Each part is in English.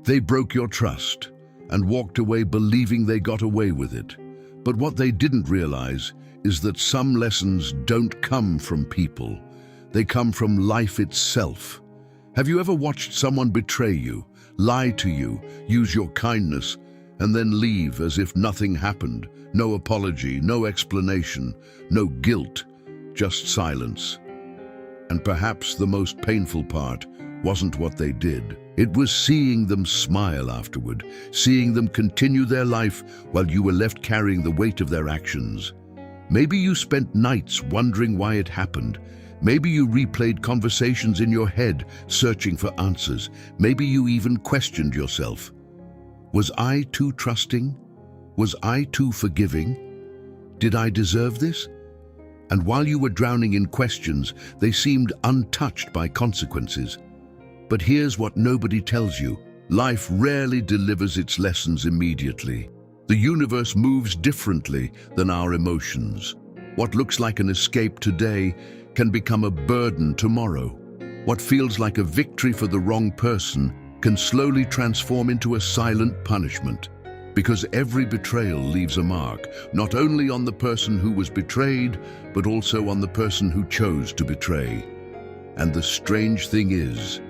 They broke your trust and walked away believing they got away with it. But what they didn't realize is that some lessons don't come from people. They come from life itself. Have you ever watched someone betray you, lie to you, use your kindness, and then leave as if nothing happened? No apology, no explanation, no guilt, just silence. And perhaps the most painful part wasn't what they did. It was seeing them smile afterward, seeing them continue their life while you were left carrying the weight of their actions. Maybe you spent nights wondering why it happened. Maybe you replayed conversations in your head, searching for answers. Maybe you even questioned yourself. Was I too trusting? Was I too forgiving? Did I deserve this? And while you were drowning in questions, they seemed untouched by consequences. But here's what nobody tells you. Life rarely delivers its lessons immediately. The universe moves differently than our emotions. What looks like an escape today can become a burden tomorrow. What feels like a victory for the wrong person can slowly transform into a silent punishment. Because every betrayal leaves a mark, not only on the person who was betrayed, but also on the person who chose to betray. And the strange thing is,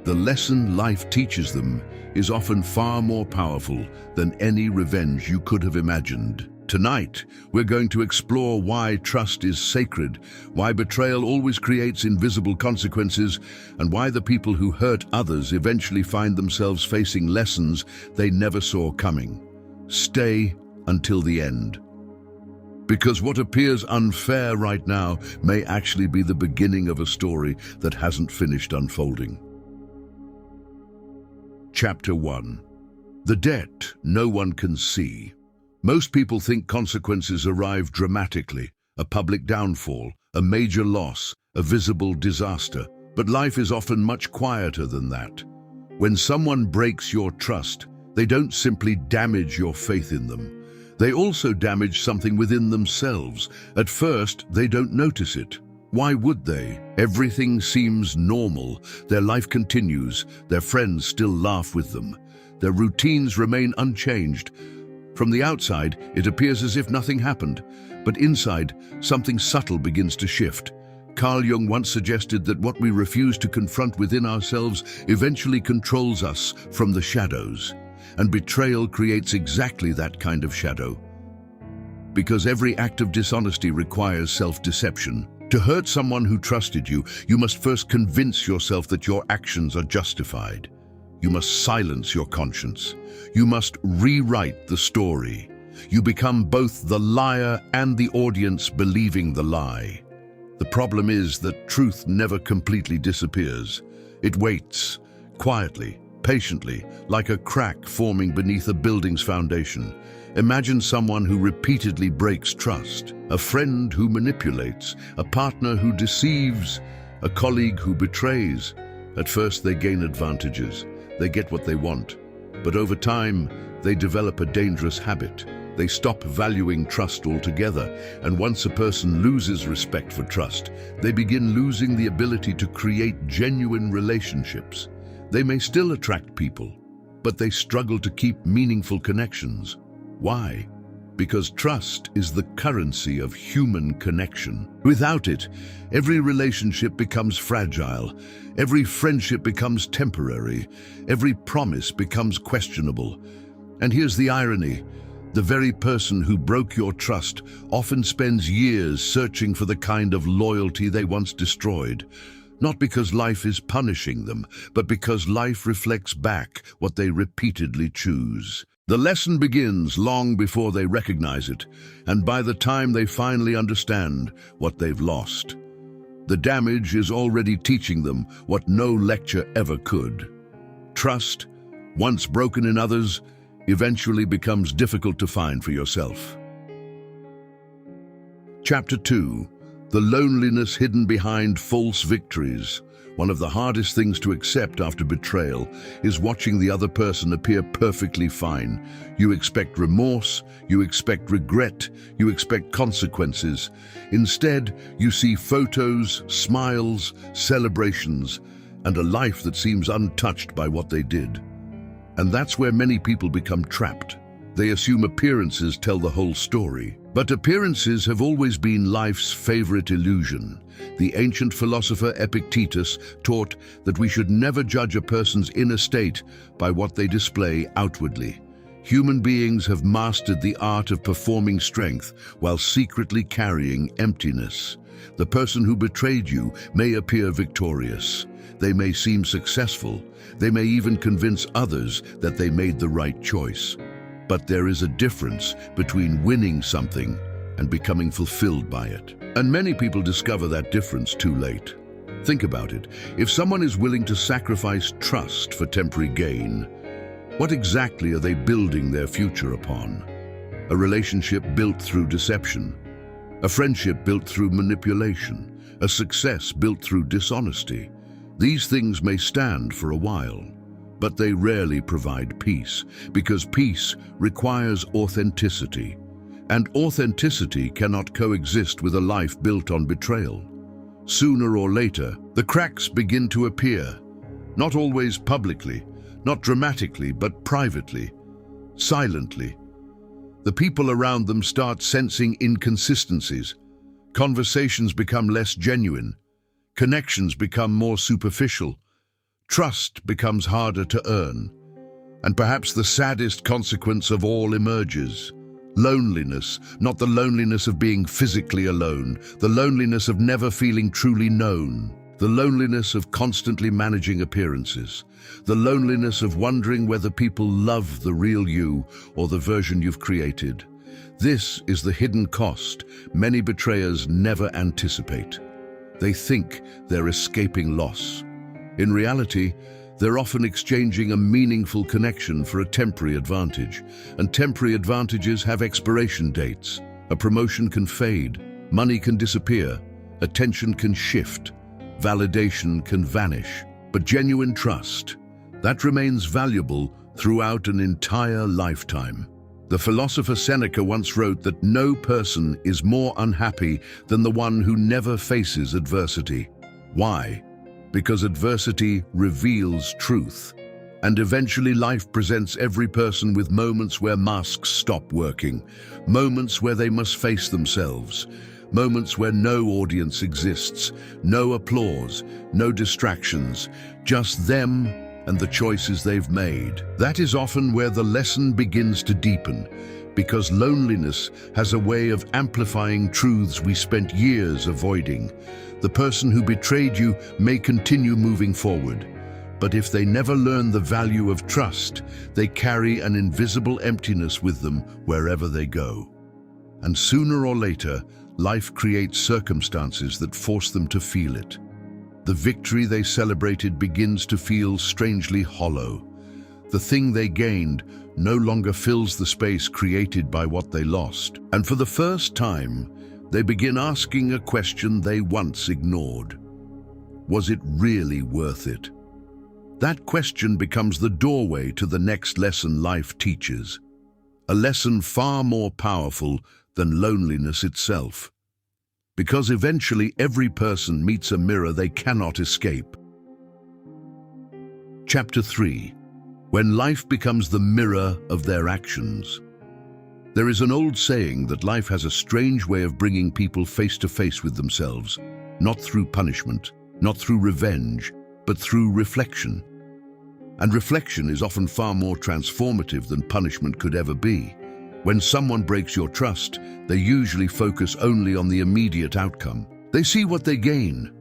the lesson life teaches them is often far more powerful than any revenge you could have imagined. Tonight, we're going to explore why trust is sacred, why betrayal always creates invisible consequences, and why the people who hurt others eventually find themselves facing lessons they never saw coming. Stay until the end. Because what appears unfair right now may actually be the beginning of a story that hasn't finished unfolding. Chapter 1. The debt no one can see. Most people think consequences arrive dramatically, a public downfall, a major loss, a visible disaster. But life is often much quieter than that. When someone breaks your trust, they don't simply damage your faith in them. They also damage something within themselves. At first, they don't notice it. Why would they? Everything seems normal. Their life continues. Their friends still laugh with them. Their routines remain unchanged. From the outside, it appears as if nothing happened. But inside, something subtle begins to shift. Carl Jung once suggested that what we refuse to confront within ourselves eventually controls us from the shadows. And betrayal creates exactly that kind of shadow. Because every act of dishonesty requires self-deception. To hurt someone who trusted you, you must first convince yourself that your actions are justified. You must silence your conscience. You must rewrite the story. You become both the liar and the audience believing the lie. The problem is that truth never completely disappears. It waits, quietly, patiently, like a crack forming beneath a building's foundation. Imagine someone who repeatedly breaks trust, a friend who manipulates, a partner who deceives, a colleague who betrays. At first they gain advantages, they get what they want, but over time they develop a dangerous habit. They stop valuing trust altogether, and once a person loses respect for trust, they begin losing the ability to create genuine relationships. They may still attract people, but they struggle to keep meaningful connections. Why? Because trust is the currency of human connection. Without it, every relationship becomes fragile, every friendship becomes temporary, every promise becomes questionable. And here's the irony. The very person who broke your trust often spends years searching for the kind of loyalty they once destroyed. Not because life is punishing them, but because life reflects back what they repeatedly choose. The lesson begins long before they recognize it, and by the time they finally understand what they've lost. The damage is already teaching them what no lecture ever could. Trust, once broken in others, eventually becomes difficult to find for yourself. Chapter 2. The loneliness hidden behind false victories. One of the hardest things to accept after betrayal is watching the other person appear perfectly fine. You expect remorse, you expect regret, you expect consequences. Instead, you see photos, smiles, celebrations, and a life that seems untouched by what they did. And that's where many people become trapped. They assume appearances tell the whole story. But appearances have always been life's favorite illusion. The ancient philosopher Epictetus taught that we should never judge a person's inner state by what they display outwardly. Human beings have mastered the art of performing strength while secretly carrying emptiness. The person who betrayed you may appear victorious. They may seem successful. They may even convince others that they made the right choice. But there is a difference between winning something and becoming fulfilled by it. And many people discover that difference too late. Think about it. If someone is willing to sacrifice trust for temporary gain, what exactly are they building their future upon? A relationship built through deception, a friendship built through manipulation, a success built through dishonesty. These things may stand for a while, but they rarely provide peace, because peace requires authenticity, and authenticity cannot coexist with a life built on betrayal. Sooner or later, the cracks begin to appear, not always publicly, not dramatically, but privately, silently. The people around them start sensing inconsistencies. Conversations become less genuine. Connections become more superficial. Trust becomes harder to earn. And perhaps the saddest consequence of all emerges. Loneliness, not the loneliness of being physically alone, the loneliness of never feeling truly known, the loneliness of constantly managing appearances, the loneliness of wondering whether people love the real you or the version you've created. This is the hidden cost many betrayers never anticipate. They think they're escaping loss. In reality, they're often exchanging a meaningful connection for a temporary advantage, and temporary advantages have expiration dates. A promotion can fade, money can disappear, attention can shift, validation can vanish. But genuine trust, that remains valuable throughout an entire lifetime. The philosopher Seneca once wrote that no person is more unhappy than the one who never faces adversity. Why? Because adversity reveals truth. And eventually life presents every person with moments where masks stop working, moments where they must face themselves, moments where no audience exists, no applause, no distractions, just them and the choices they've made. That is often where the lesson begins to deepen, because loneliness has a way of amplifying truths we spent years avoiding. The person who betrayed you may continue moving forward, but if they never learn the value of trust, they carry an invisible emptiness with them wherever they go. And sooner or later, life creates circumstances that force them to feel it. The victory they celebrated begins to feel strangely hollow. The thing they gained no longer fills the space created by what they lost. And for the first time, they begin asking a question they once ignored. Was it really worth it? That question becomes the doorway to the next lesson life teaches. A lesson far more powerful than loneliness itself. Because eventually every person meets a mirror they cannot escape. Chapter 3. When life becomes the mirror of their actions. There is an old saying that life has a strange way of bringing people face to face with themselves, not through punishment, not through revenge, but through reflection. And reflection is often far more transformative than punishment could ever be. When someone breaks your trust, they usually focus only on the immediate outcome. They see what they gain.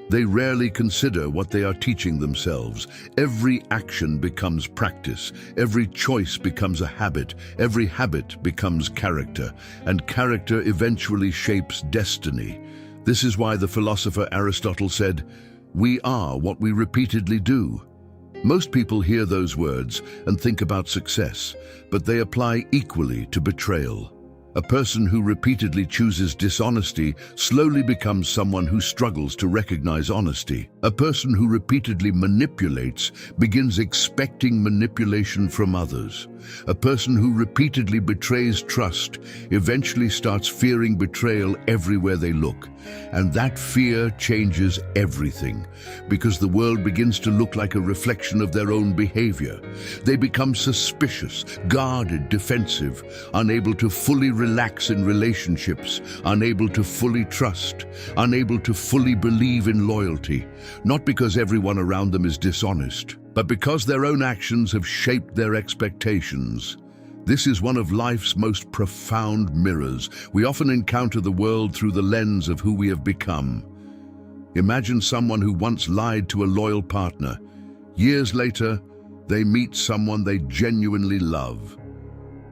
They rarely consider what they are teaching themselves. Every action becomes practice. Every choice becomes a habit. Every habit becomes character. And character eventually shapes destiny. This is why the philosopher Aristotle said, "We are what we repeatedly do." Most people hear those words and think about success, but they apply equally to betrayal. A person who repeatedly chooses dishonesty slowly becomes someone who struggles to recognize honesty. A person who repeatedly manipulates begins expecting manipulation from others. A person who repeatedly betrays trust eventually starts fearing betrayal everywhere they look. And that fear changes everything, because the world begins to look like a reflection of their own behavior. They become suspicious, guarded, defensive, unable to fully relax in relationships, unable to fully trust, unable to fully believe in loyalty, not because everyone around them is dishonest, but because their own actions have shaped their expectations. This is one of life's most profound mirrors. We often encounter the world through the lens of who we have become. Imagine someone who once lied to a loyal partner. Years later, they meet someone they genuinely love.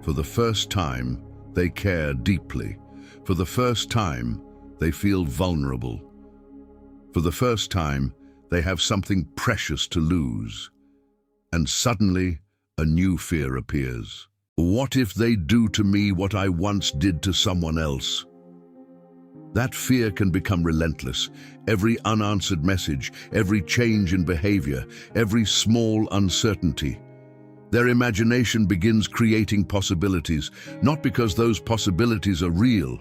For the first time, they care deeply. For the first time, they feel vulnerable. For the first time, they have something precious to lose. And suddenly, a new fear appears. What if they do to me what I once did to someone else? That fear can become relentless. Every unanswered message, every change in behavior, every small uncertainty. Their imagination begins creating possibilities, not because those possibilities are real,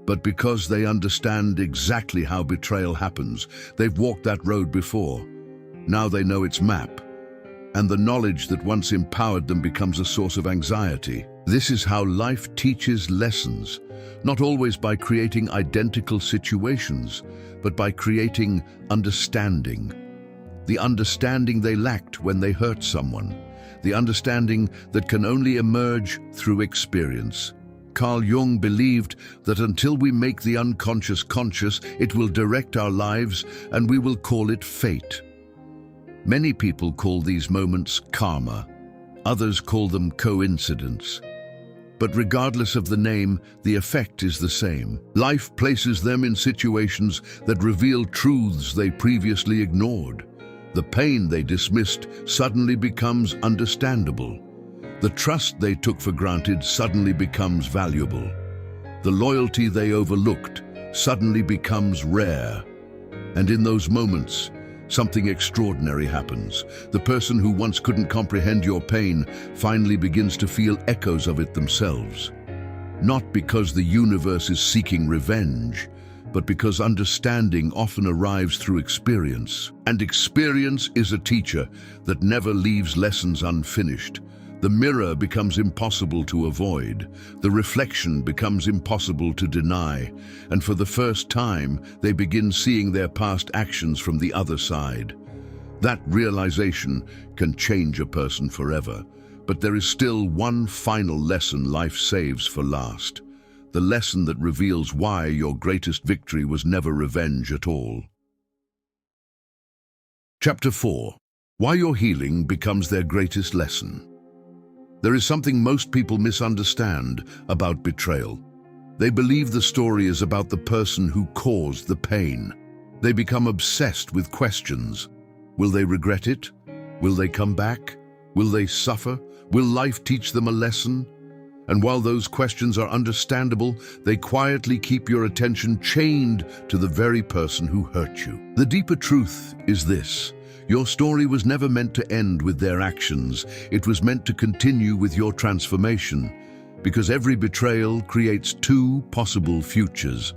but because they understand exactly how betrayal happens. They've walked that road before. Now they know its map. And the knowledge that once empowered them becomes a source of anxiety. This is how life teaches lessons, not always by creating identical situations, but by creating understanding. The understanding they lacked when they hurt someone. The understanding that can only emerge through experience. Carl Jung believed that until we make the unconscious conscious, it will direct our lives, and we will call it fate. Many people call these moments karma. Others call them coincidence. But regardless of the name, the effect is the same. Life places them in situations that reveal truths they previously ignored. The pain they dismissed suddenly becomes understandable. The trust they took for granted suddenly becomes valuable. The loyalty they overlooked suddenly becomes rare. And in those moments, something extraordinary happens. The person who once couldn't comprehend your pain finally begins to feel echoes of it themselves. Not because the universe is seeking revenge, but because understanding often arrives through experience. And experience is a teacher that never leaves lessons unfinished. The mirror becomes impossible to avoid. The reflection becomes impossible to deny. And for the first time, they begin seeing their past actions from the other side. That realization can change a person forever. But there is still one final lesson life saves for last. The lesson that reveals why your greatest victory was never revenge at all. Chapter 4. Why your healing becomes their greatest lesson. There is something most people misunderstand about betrayal. They believe the story is about the person who caused the pain. They become obsessed with questions. Will they regret it? Will they come back? Will they suffer? Will life teach them a lesson? And while those questions are understandable, they quietly keep your attention chained to the very person who hurt you. The deeper truth is this. Your story was never meant to end with their actions. It was meant to continue with your transformation. Because every betrayal creates two possible futures.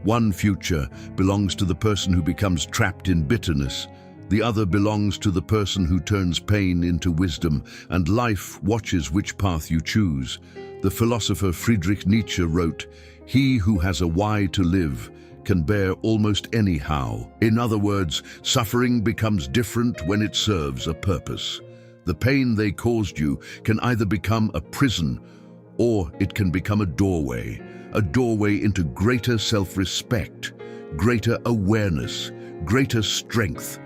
One future belongs to the person who becomes trapped in bitterness. The other belongs to the person who turns pain into wisdom, and life watches which path you choose. The philosopher Friedrich Nietzsche wrote, "He who has a why to live can bear almost any how." In other words, suffering becomes different when it serves a purpose. The pain they caused you can either become a prison or it can become a doorway into greater self-respect, greater awareness, greater strength.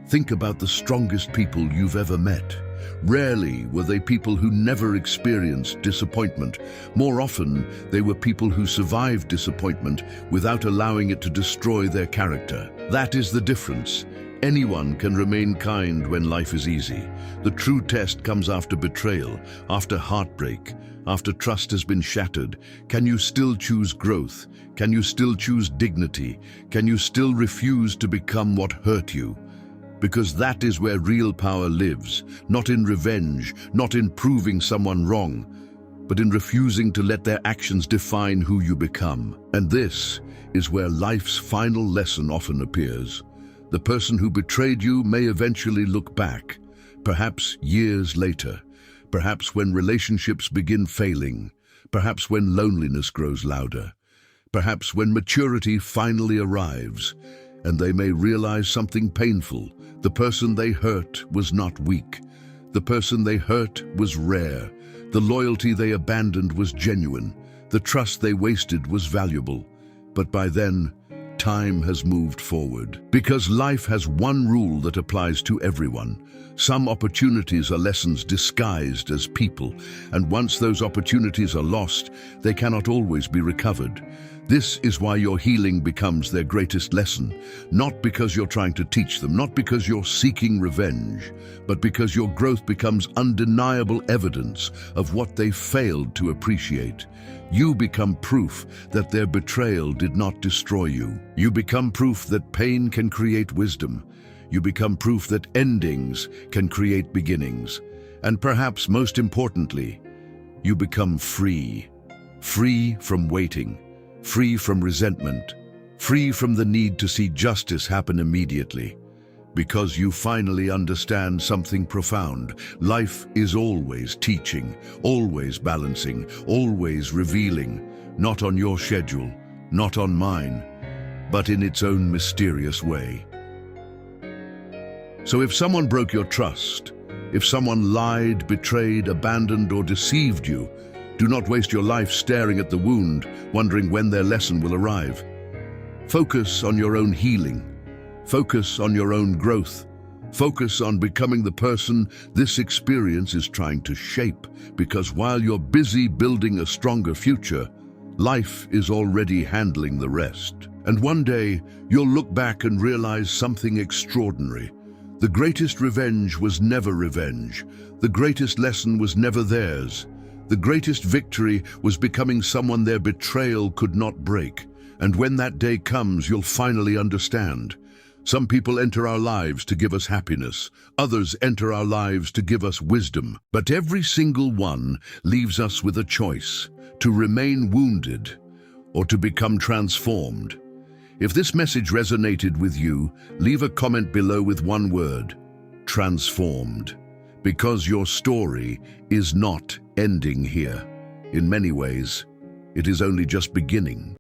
Think about the strongest people you've ever met. Rarely were they people who never experienced disappointment. More often, they were people who survived disappointment without allowing it to destroy their character. That is the difference. Anyone can remain kind when life is easy. The true test comes after betrayal, after heartbreak, after trust has been shattered. Can you still choose growth? Can you still choose dignity? Can you still refuse to become what hurt you? Because that is where real power lives, not in revenge, not in proving someone wrong, but in refusing to let their actions define who you become. And this is where life's final lesson often appears. The person who betrayed you may eventually look back, perhaps years later, perhaps when relationships begin failing, perhaps when loneliness grows louder, perhaps when maturity finally arrives, and they may realize something painful. The person they hurt was not weak. The person they hurt was rare. The loyalty they abandoned was genuine. The trust they wasted was valuable. But by then, time has moved forward. Because life has one rule that applies to everyone. Some opportunities are lessons disguised as people, and once those opportunities are lost, they cannot always be recovered. This is why your healing becomes their greatest lesson, not because you're trying to teach them, not because you're seeking revenge, but because your growth becomes undeniable evidence of what they failed to appreciate. You become proof that their betrayal did not destroy you. You become proof that pain can create wisdom. You become proof that endings can create beginnings. And perhaps most importantly, you become free. Free from waiting. Free from resentment, free from the need to see justice happen immediately. Because you finally understand something profound. Life is always teaching, always balancing, always revealing, not on your schedule, not on mine, but in its own mysterious way. So if someone broke your trust, if someone lied, betrayed, abandoned, or deceived you, do not waste your life staring at the wound, wondering when their lesson will arrive. Focus on your own healing. Focus on your own growth. Focus on becoming the person this experience is trying to shape, because while you're busy building a stronger future, life is already handling the rest. And one day, you'll look back and realize something extraordinary. The greatest revenge was never revenge. The greatest lesson was never theirs. The greatest victory was becoming someone their betrayal could not break. And when that day comes, you'll finally understand. Some people enter our lives to give us happiness. Others enter our lives to give us wisdom. But every single one leaves us with a choice: to remain wounded or to become transformed. If this message resonated with you, leave a comment below with one word: transformed. Because your story is not ending here. In many ways, it is only just beginning.